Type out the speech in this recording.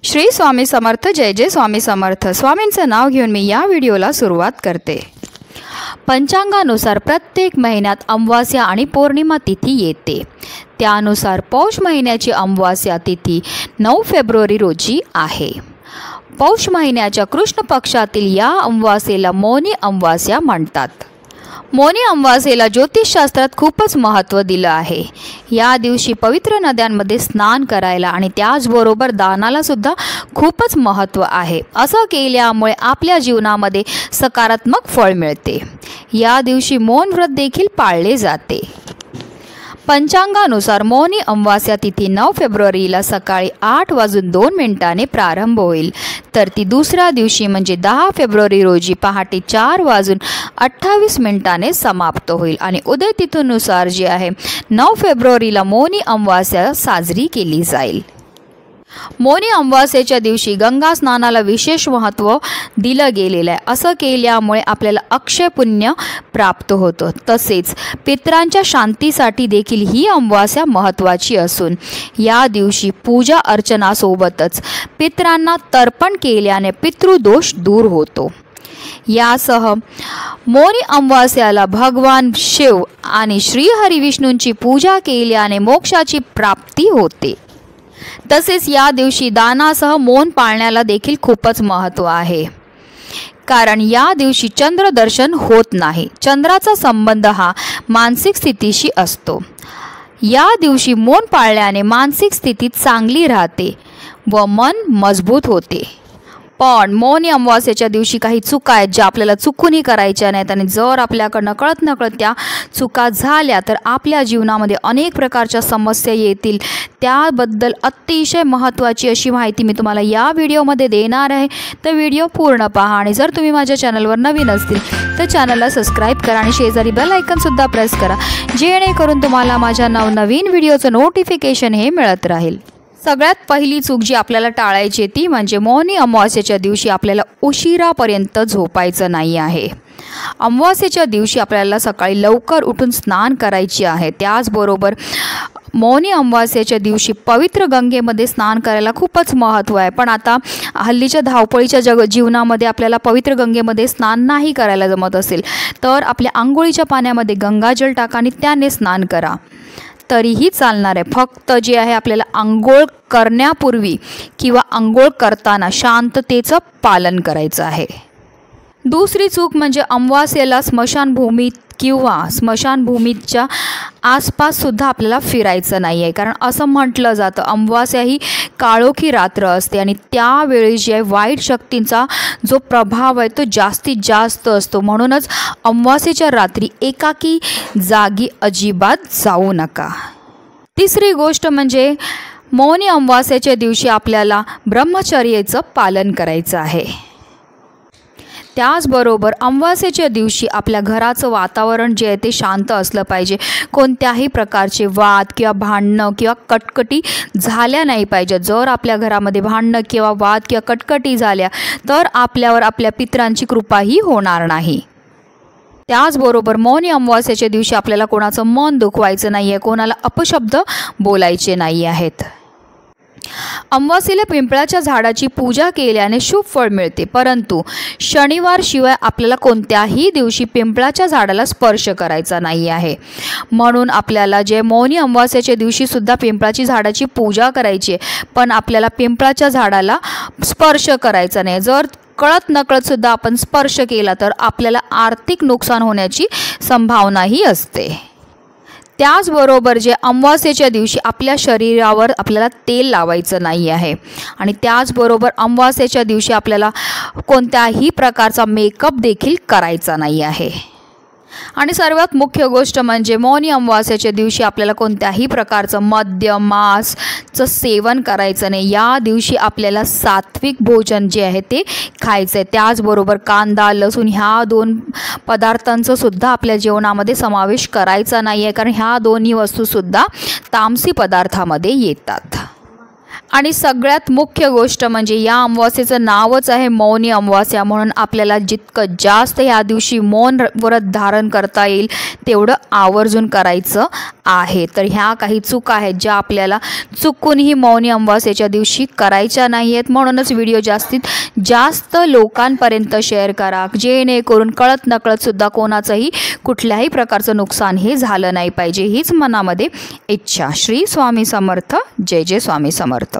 श्री स्वामी समर्थ। जय जय स्वामी समर्थ। स्वामींचं नाव घेऊन मी या व्हिडिओला सुरुवात करते। पंचांगानुसार प्रत्येक महिन्यात अमावास्या आणि पौर्णिमा तिथी येते। त्यानुसार पौष महिन्याची अमावास्या तिथी 9 फेब्रुवारी रोजी आहे। पौष महिन्याच्या कृष्ण पक्षातील या अमावास्येला मौनी अमावास्या म्हणतात। मौनी अमावास्येला ज्योतिषशास्त्रात खूपच महत्त्व दिलं आहे। या दिवशी पवित्र नद्यांमध्ये स्नान करायला आणि त्याचबरोबर दानाला सुद्धा खूपच महत्त्व आहे। असं केल्यामुळे आपल्या जीवनामध्ये सकारात्मक फळ मिळते। या दिवशी मौन व्रत देखील पाळले जाते। पंचांगानुसार मौनी अमावास्या तिथी 9 फेब्रुवारीला सकाळी 8:02 प्रारंभ होईल, तर ती दुसऱ्या दिवशी म्हणजे 10 फेब्रुवारी रोजी पहाटे 4:28 समाप्त होईल आणि उदय तिथीनुसार जे आहे 9 फेब्रुवारीला मौनी अमावास्या साजरी केली जाईल। मौनी अमावास्येच्या दिवशी गंगा स्नानाला विशेष महत्त्व दिलं गेलेलं आहे। असं केल्यामुळे आपल्याला अक्षय पुण्य प्राप्त होतं। तसेच पितरांच्या शांतीसाठी देखील ही अमावास्या महत्त्वाची असून या दिवशी पूजा अर्चनासोबतच पितरांना तर्पण केल्याने पितृदोष दूर होतो। यासह मौनी अमावास्याला भगवान शिव आणि श्री हरिविष्णूंची पूजा केल्याने मोक्षाची प्राप्ती होते। तसेच या दिवशी दानासह मौन पाळण्याला देखील खूपच महत्त्व आहे, कारण या दिवशी चंद्र दर्शन होत नाही। चंद्राचा संबंध हा मानसिक स्थितीशी असतो। या दिवशी मौन पाळल्याने मानसिक स्थिती चांगली राहते व मन मजबूत होते। पण मौनी अमावास्येच्या दिवशी काही चुका आहेत ज्या आपल्याला चुकूनही करायच्या नाहीत आणि जर आपल्याकडनं कळत नकळत त्या चुका झाल्या तर आपल्या जीवनामध्ये अनेक प्रकारच्या समस्या येतील। त्याबद्दल अतिशय महत्त्वाची अशी माहिती मी तुम्हाला या व्हिडिओमध्ये देणार आहे, तर व्हिडिओ पूर्ण पहा। आणि जर तुम्ही माझ्या चॅनलवर नवीन असतील तर चॅनलला सबस्क्राईब करा आणि शेजारी बेल आयकॉनसुद्धा प्रेस करा, जेणेकरून तुम्हाला माझ्या नवनवीन व्हिडिओचं नोटिफिकेशन हे मिळत राहील। सगळ्यात पहिली चूक जी आपल्याला टाळायची ती म्हणजे मौनी अमावास्येच्या दिवशी आपल्याला उशिरापर्यंत झोपायचं नाही आहे। अमावास्येच्या दिवशी आपल्याला सकाळी लवकर उठून स्नान करायचे आहे। त्याचबरोबर मौनी अमावास्येच्या दिवशी पवित्र गंगेमध्ये स्नान करायला खूपच महत्त्व आहे। पण आता हल्लीच्या धावपळीच्या जीवनामध्ये आपल्याला पवित्र गंगेमध्ये स्नान नाही करायला जमत असेल तर आपल्या आंघोळीच्या पाण्यामध्ये गंगाजल टाका आणि त्याने स्नान करा तरीही चालणार आहे। फक्त जे आहे आपल्याला आंघोळ करण्यापूर्वी किंवा आंघोळ करताना शांततेचं पालन करायचं आहे। दुसरी चूक म्हणजे अमावास्येला स्मशानभूमीत किंवा स्मशानभूमीच्या आसपाससुद्धा आपल्याला फिरायचं नाही आहे, कारण असं म्हटलं जातं अमावास्या ही काळोखी रात्र असते आणि त्यावेळी जे वाईट शक्तींचा जो प्रभाव आहे तो जास्तीत जास्त असतो। म्हणूनच अमावास्येच्या रात्री एकाकी जागी अजिबात जाऊ नका। तिसरी गोष्ट म्हणजे मौनी अमावास्येच्या दिवशी आपल्याला ब्रह्मचर्याचं पालन करायचं आहे। त्याचबरोबर अमावास्येच्या दिवशी आपल्या घराचं वातावरण जे आहे ते शांत असलं पाहिजे। कोणत्याही प्रकारचे वाद किंवा भांडणं किंवा कटकटी झाल्या नाही पाहिजेत। जर आपल्या घरामध्ये भांडणं किंवा वाद किंवा कटकटी झाल्या तर आपल्यावर आपल्या पितरांची कृपाही होणार नाही। त्याचबरोबर मौनी अमावास्येच्या दिवशी आपल्याला कोणाचं मन दुखवायचं नाही आहे, कोणाला अपशब्द बोलायचे नाही आहेत। अमावास्येला पिंपळाच्या झाडाची पूजा केल्याने शुभ फळ मिळते, परंतु शनिवार शिवाय आपल्याला कोणत्याही दिवशी पिंपळाच्या झाडाला स्पर्श करायचा नाही आहे। म्हणून आपल्याला जे मौनी अमावास्येच्या दिवशी सुद्धा पिंपळाची झाडाची पूजा करायची आहे, पण आपल्याला पिंपळाच्या झाडाला स्पर्श करायचा नाही। जर कळत नकळत सुद्धा आपण स्पर्श केला तर आपल्याला आर्थिक नुकसान होण्याची संभावनाही असते। त्याचबरोबर जे अमावास्येच्या दिवशी आपल्या शरीरावर आपल्याला तेल लावायचं नाही आहे आणि त्याचबरोबर अमावास्येच्या दिवशी आपल्याला कोणत्याही प्रकारचा मेकअप देखील करायचा नाही आहे। आणि सर्वात मुख्य गोष्ट म्हणजे मौनी अमावास्येच्या दिवशी आपल्याला कोणत्याही प्रकारचं मद्य मांसाचं सेवन करायचं नाही। या दिवशी आपल्याला सात्विक भोजन जे आहे ते खायचं आहे। त्याचबरोबर कांदा लसूण ह्या 2 पदार्थांचं सुद्धा आपल्या जेवणामध्ये समावेश करायचा नाही आहे, कारण ह्या दोन्ही वस्तूसुद्धा तामसी पदार्थामध्ये येतात। आणि सगळ्यात मुख्य गोष्ट म्हणजे या अमावास्येचं नावच आहे मौनी अमावास्या, म्हणून आपल्याला जितकं जास्त ह्या दिवशी मौन व्रत धारण करता येईल तेवढं आवर्जून करायचं आहे. तर ह्या काही चुका आहेत ज्या आपल्याला चुकूनही मौनी अमावास्येच्या दिवशी करायच्या नाही आहेत. म्हणूनच व्हिडिओ जास्तीत जास्त लोकांपर्यंत शेअर करा, जेणेकरून कळत नकळतसुद्धा कोणाचंही कुठल्याही प्रकारचं नुकसान हे झालं नाही पाहिजे, हीच मनामध्ये इच्छा. श्री स्वामी समर्थ. जय जय स्वामी समर्थ.